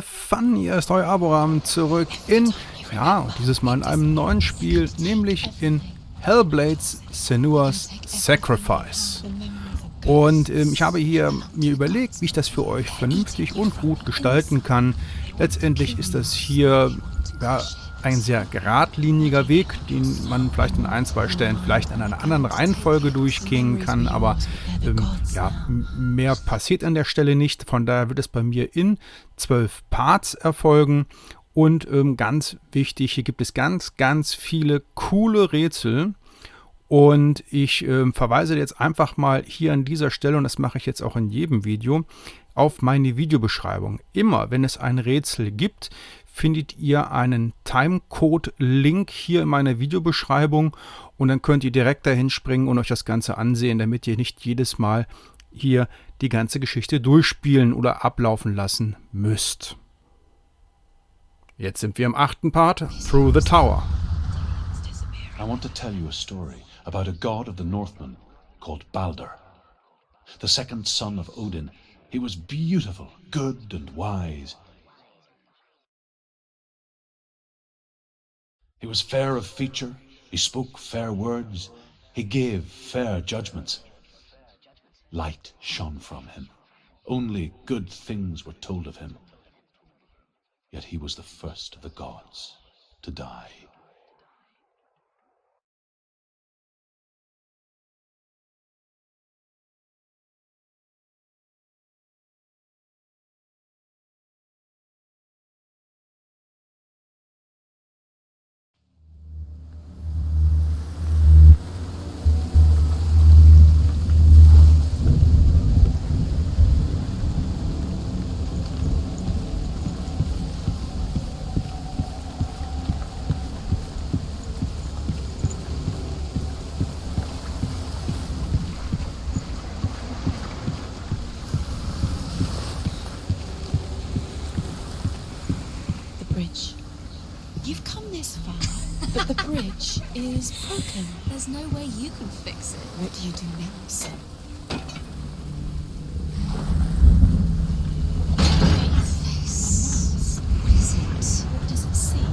Fun, hier ist euer Aboram zurück in, und dieses Mal in einem neuen Spiel, nämlich in Hellblades Senuas Sacrifice. Und ich habe hier mir überlegt, wie ich das für euch vernünftig und gut gestalten kann. Letztendlich ist das hier ein sehr geradliniger Weg, den man vielleicht an ein, zwei Stellen vielleicht in einer anderen Reihenfolge durchgehen kann, aber mehr passiert an der Stelle nicht. Von daher wird es bei mir in 12 Parts erfolgen. Und ganz wichtig, hier gibt es ganz, ganz viele coole Rätsel. Und ich verweise jetzt einfach mal hier an dieser Stelle, und das mache ich jetzt auch in jedem Video, auf meine Videobeschreibung. Immer, wenn es ein Rätsel gibt, findet ihr einen Timecode-Link hier in meiner Videobeschreibung und dann könnt ihr direkt dahin springen und euch das Ganze ansehen, damit ihr nicht jedes Mal hier die ganze Geschichte durchspielen oder ablaufen lassen müsst. Jetzt sind wir im 8. Part, Through the Tower. I want to tell you a story about a god of the Northmen called Balder. The second son of Odin, he was beautiful, good and wise. He was fair of feature, he spoke fair words, he gave fair judgments. Light shone from him, only good things were told of him. Yet he was the first of the gods to die. You've come this far, but the bridge is broken. There's no way you can fix it. What do you do now, son? Face. What is it? What does it see?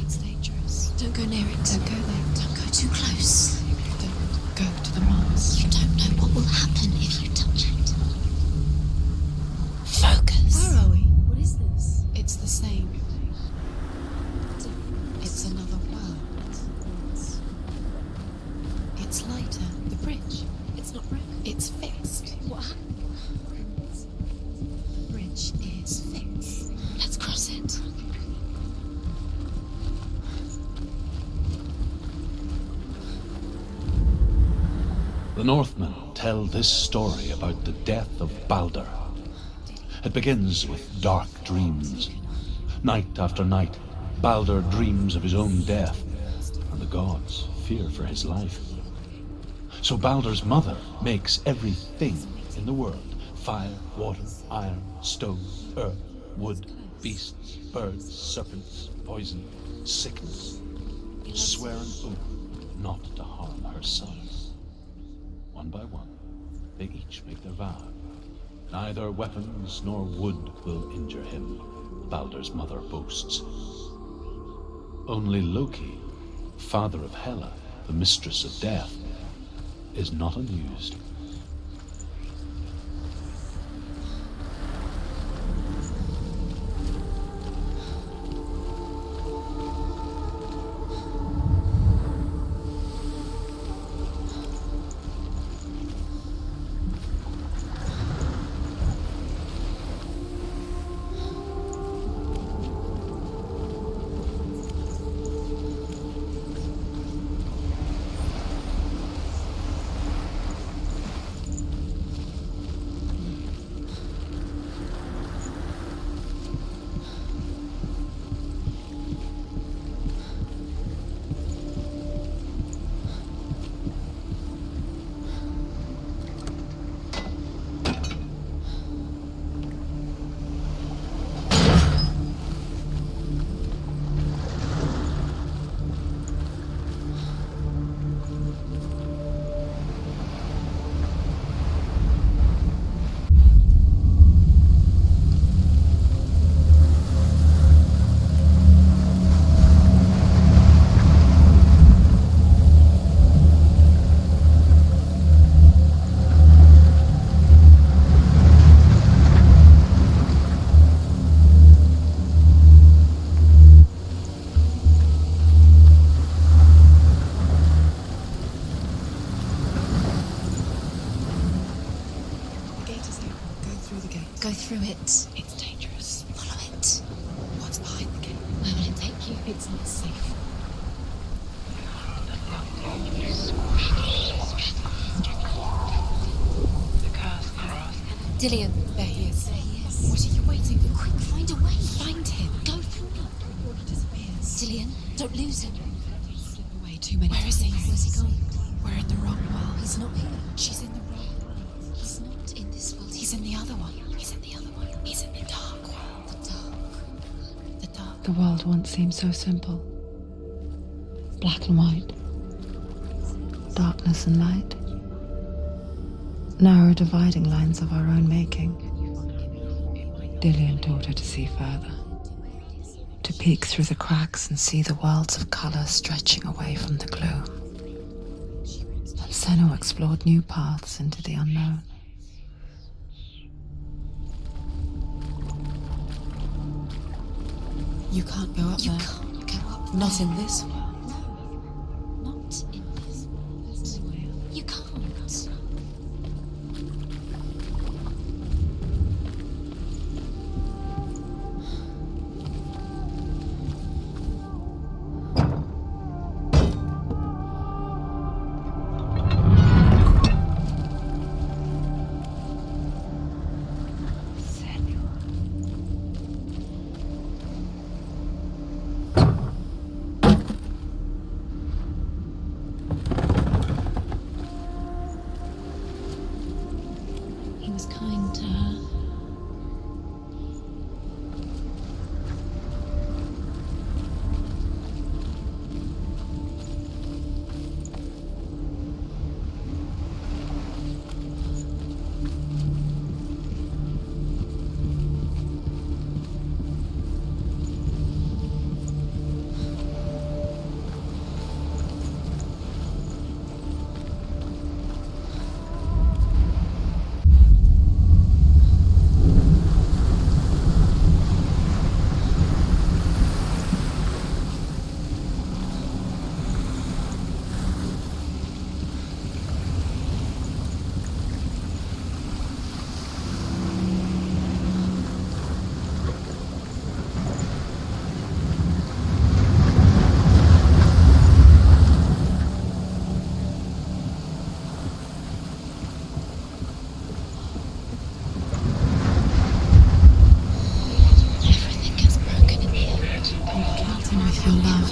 It's dangerous. Don't go near it. Don't go there. Don't go too close. Don't go to the Mars. You don't know what will happen if you touch it. Focus. Where are we? What is this? It's the same. It's another world. It's lighter. The bridge. It's not broken. It's fixed. What happened? The bridge is fixed. Let's cross it. The Northmen tell this story about the death of Balder. It begins with dark dreams. Night after night, Balder dreams of his own death, and the gods fear for his life. So Balder's mother makes everything in the world: fire, water, iron, stone, earth, wood, beasts, birds, serpents, poison, sickness, swear an oath not to harm her son. One by one, they each make their vow. Neither weapons nor wood will injure him, Balder's mother boasts. Only Loki, father of Hela, the mistress of death, is not amused. through it. It's dangerous. Follow it. What's behind the gate? Where will it take you? It's not safe. Dillian, there he is. There he is. What are you waiting for? Quick, find a way. Find him. Go through him before he disappears. Dillian, don't lose him. Slip away too many. Where is he? Where's he gone? We're in the wrong world. He's not here. She's in the wrong world. He's not in this world. He's in the other one. He's in the other one. He's in the dark world. The dark. The dark. The world once seemed so simple. Black and white. Darkness and light. Narrow dividing lines of our own making. Dillian taught her to see further. To peek through the cracks and see the worlds of colour stretching away from the gloom. And Senua explored new paths into the unknown. You can't go up there. You can't go up there. Not in this world. No. Not in this world. You can't.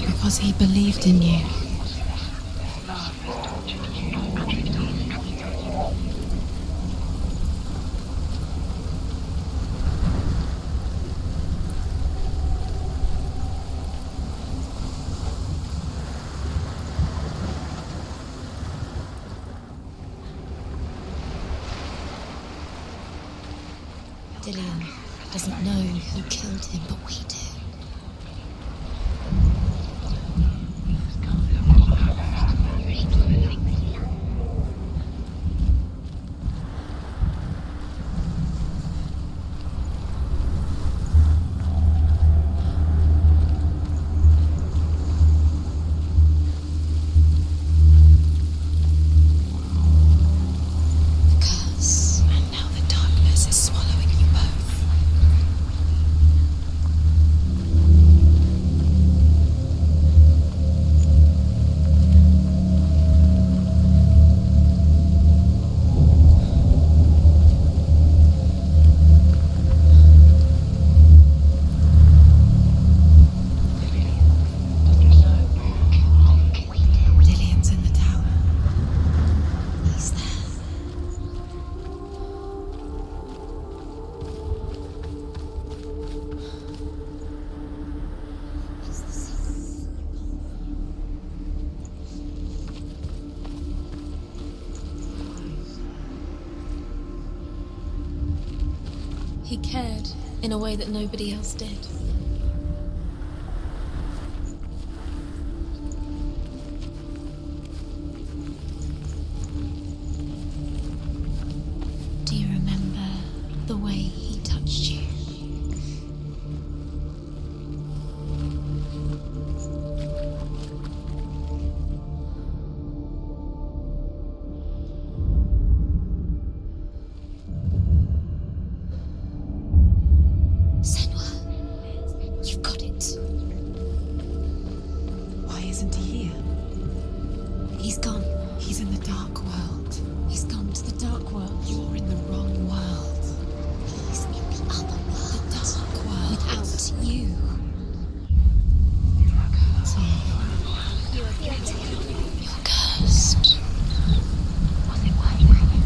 Because he believed in you. Dillian doesn't know who killed him, but we do. He cared in a way that nobody else did. Do you remember the way he touched you? He's gone. He's in the dark world. He's gone to the dark world. You're in the wrong world. He's in the other world. The dark world. Without you. You're cursed. Was it worth it?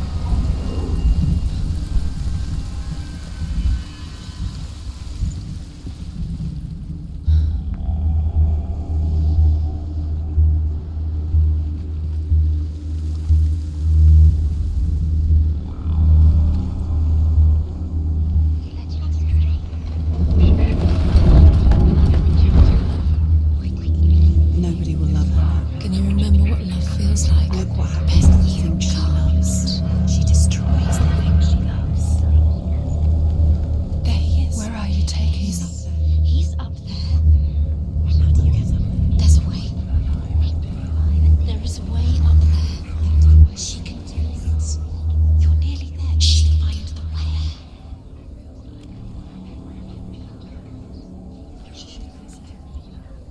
Nobody will love her. Can you remember what love feels like? Look what happens to the thing she loves. She destroys the thing she loves. There he is. Where are you taking He's him? up there. He's up there. How do you get up there? There's a way. There is a way up there. She can do it. You're nearly there. She'll find the way.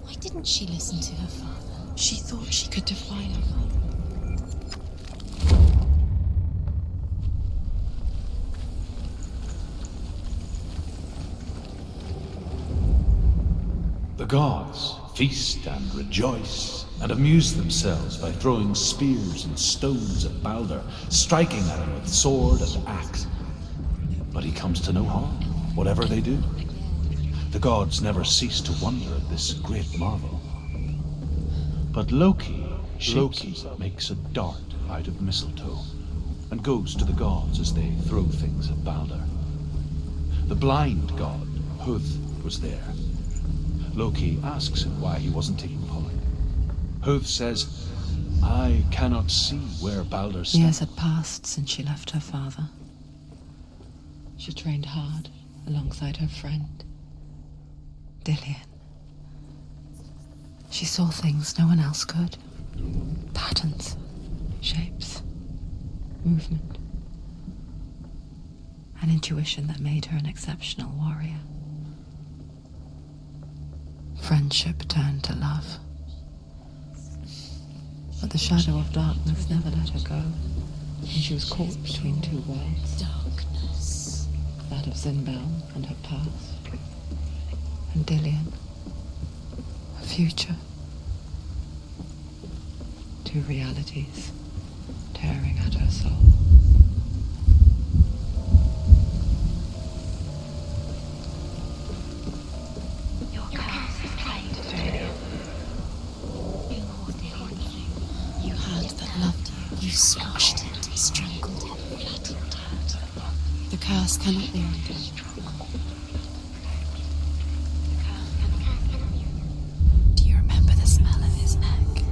Why didn't she listen to her father? She thought she could defy her father. The gods feast and rejoice and amuse themselves by throwing spears and stones at Balder, striking at him with sword and axe. But he comes to no harm, whatever they do. The gods never cease to wonder at this great marvel. But Loki makes a dart out of mistletoe and goes to the gods as they throw things at Balder. The blind god, Huth, was there. Loki asks him why he wasn't taking pollen. Huth says, I cannot see where Balder stands. Years had passed since she left her father. She trained hard alongside her friend, Dillian. She saw things no one else could. Patterns, shapes, movement. An intuition that made her an exceptional warrior. Friendship turned to love. But the shadow of darkness never let her go, and she was caught between two worlds. Darkness. That of Zynbel and her past, and Dillian, her future. Two realities tearing at her soul. Your curse is played today. You caused the whole thing. You had that loved you. You squashed it, strangled it, flattened it. The curse cannot be undone. Do you remember the smell of his neck?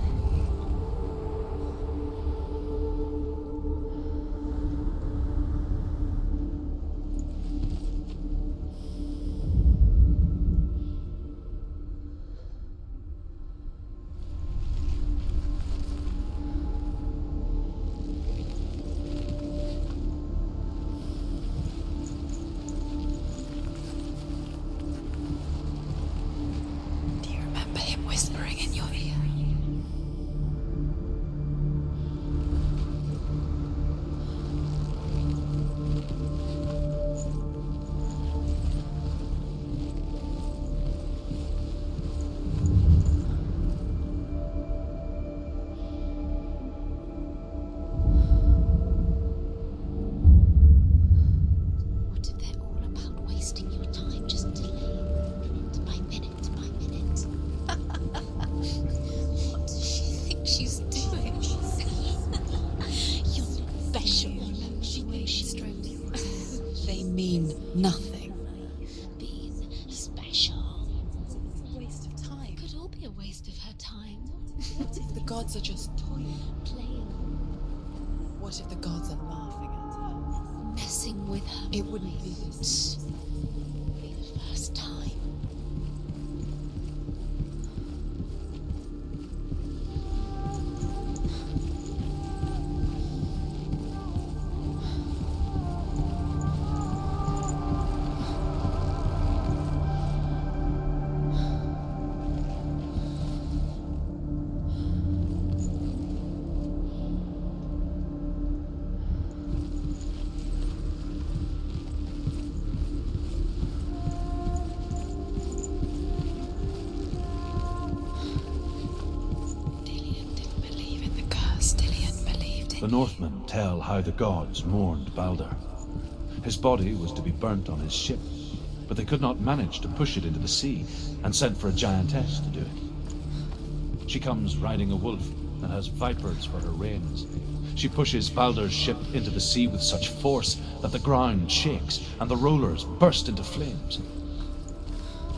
Do you remember him whispering in your ear? What if they're all about wasting your time, just delaying minute by minute by minute? What does she think she's doing? You're special. She knows she's They mean nothing. being special. Waste of time. Could all be a waste of her time. What if the gods are just toying? Playing, What if the gods are laughing at her? messing with her. It wouldn't be this. Be the first time. The Northmen tell how the gods mourned Balder. His body was to be burnt on his ship, but they could not manage to push it into the sea, and sent for a giantess to do it. She comes riding a wolf and has vipers for her reins. She pushes Balder's ship into the sea with such force that the ground shakes and the rollers burst into flames.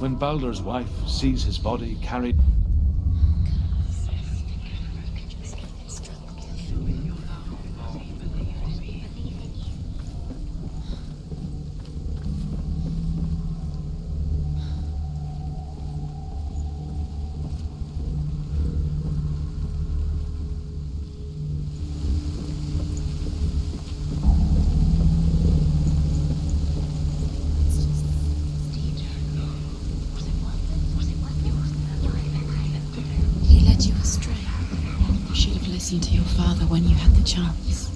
When Balder's wife sees his body carried... Listen to your father when you had the chance.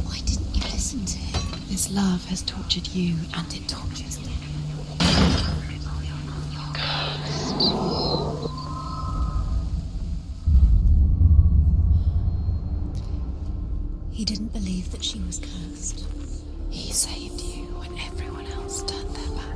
Why didn't you listen to him? This love has tortured you, and it tortures me. He didn't believe that she was cursed. He saved you when everyone else turned their backs.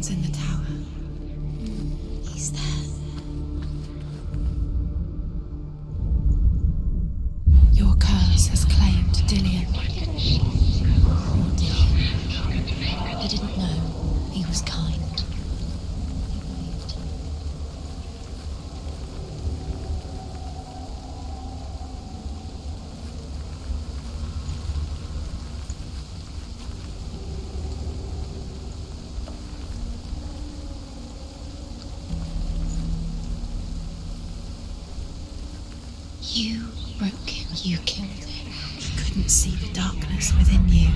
In the tower. He's there. Your curse has claimed Dillion. Poor Dillion. He didn't know. He was kind. You broke him. You killed him. He couldn't see the darkness within you.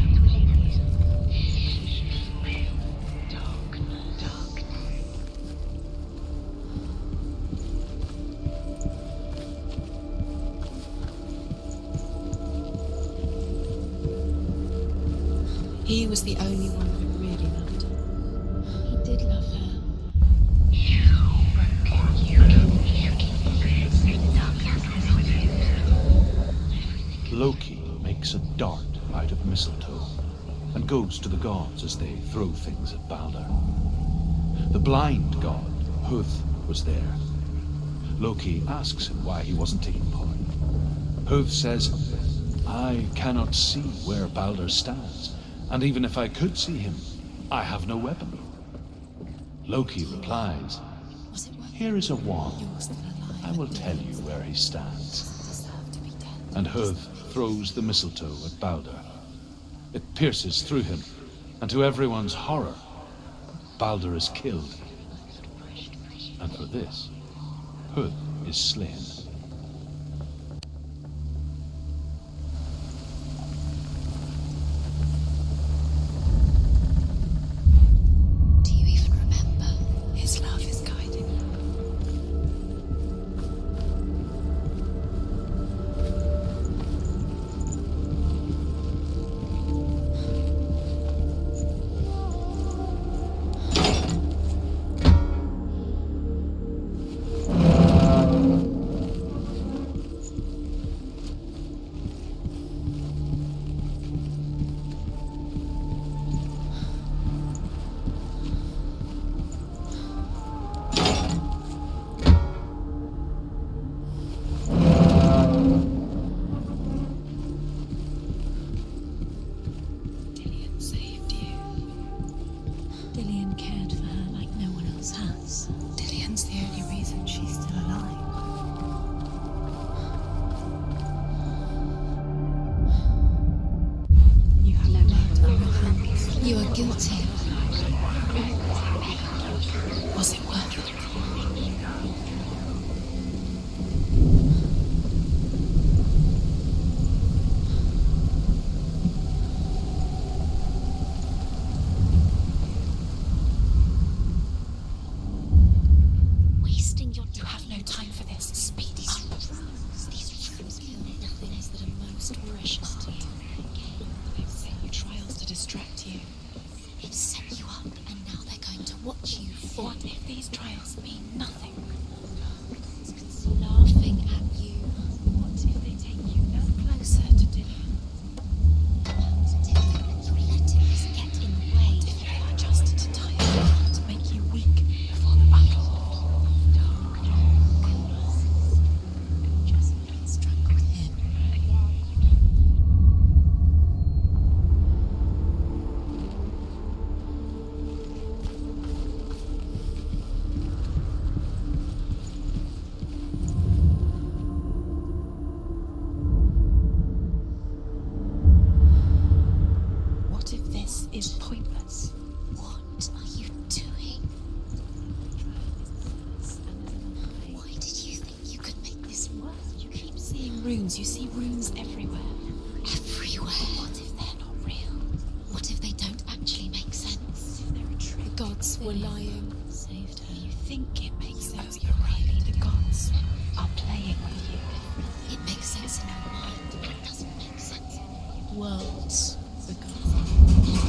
He was the only one who really loved her. He did love her. Loki makes a dart out of mistletoe and goes to the gods as they throw things at Balder. The blind god, Huth, was there. Loki asks him why he wasn't taking part. Huth says, "I cannot see where Balder stands, and even if I could see him, I have no weapon." Loki replies, "Here is a wand. I will tell you where he stands." And Huth throws the mistletoe at Balder. It pierces through him, and to everyone's horror, Balder is killed. And for this, Huth is slain. Do you even remember? His love is guiding you. guilty. Was it worth it? precious to you. They've set you trials to distract you. They've set you up, and now they're going to watch you fall. What if these trials mean nothing? Laughing at you. What if they take you no closer to dinner? What if you let it get in the way? What if they are just to tire you, to make you weak before the battle? Just strangle him. What if this is pointless? What are you doing? Why did you think you could make this work? You keep seeing runes. You see runes everywhere. Everywhere. What if they're not real? What if they don't actually make sense? If they're a trick. The gods were lying. Saved her. You think it makes sense, but really the gods are playing with you. It makes sense in your mind, but it doesn't make sense in worlds. The gods.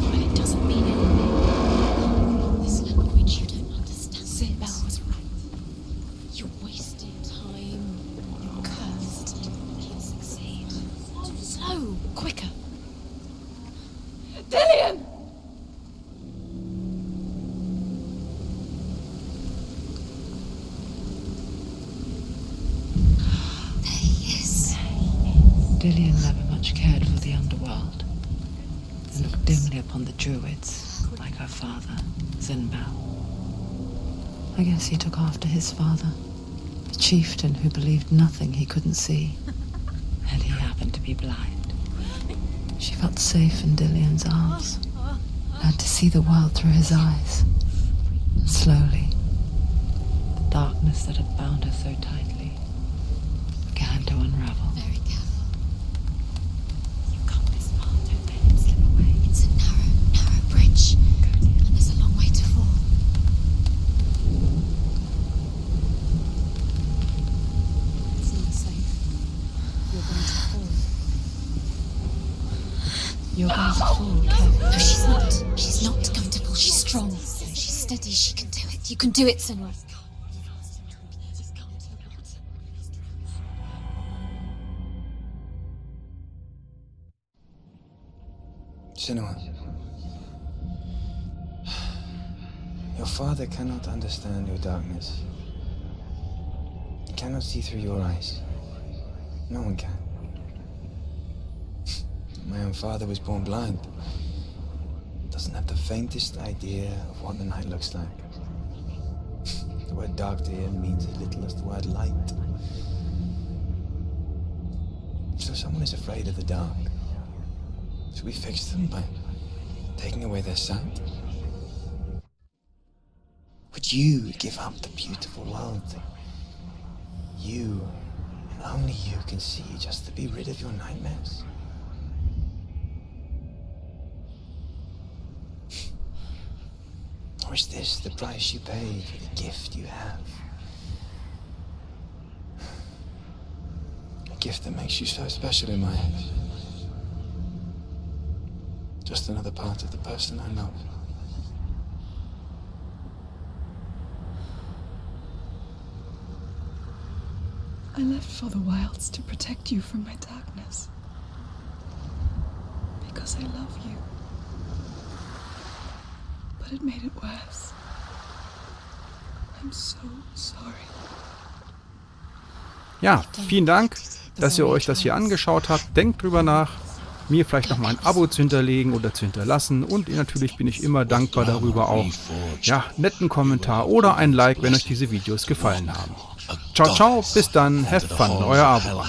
But it doesn't mean anything. This language you don't understand. Zynbel was right. You wasted time. You're cursed. You'll succeed. Slow. Quicker. Dillian! There he is. Dillian never much cared for the underworld, and looked dimly upon the Druids, like her father, Zynbel. I guess he took after his father, the chieftain who believed nothing he couldn't see, and he happened to be blind. She felt safe in Dillian's arms, had to see the world through his eyes. And slowly, the darkness that had bound her so tightly began to unravel. Very careful. You've come this far, don't let him slip away. It's a narrow bridge. And there's a long way to fall. It's not safe. You're going to fall. You're going to fall, Kev. No, she's not. She's not going to fall. She's strong. She's steady. She can do it. You can do it, Senua. Senua, your father cannot understand your darkness. He cannot see through your eyes. No one can. My own father was born blind. Doesn't have the faintest idea of what the night looks like. The word dark to him means as little as the word light. So someone is afraid of the dark. Should we fix them by taking away their sight? Would you give up the beautiful world that you, and only you, can see just to be rid of your nightmares? Or is this the price you pay for the gift you have? A gift that makes you so special in my eyes. Just another part of the person I love. I left for the wilds to protect you from my darkness. Because I love you. But it made it worse. I'm so sorry. Ja, vielen Dank, dass ihr euch das hier angeschaut habt. Denkt drüber nach, mir vielleicht nochmal ein Abo zu hinterlegen oder zu hinterlassen. Und natürlich bin ich immer dankbar darüber auch, ja, netten Kommentar oder ein Like, wenn euch diese Videos gefallen haben. Ciao, ciao, bis dann, have fun, euer Abo.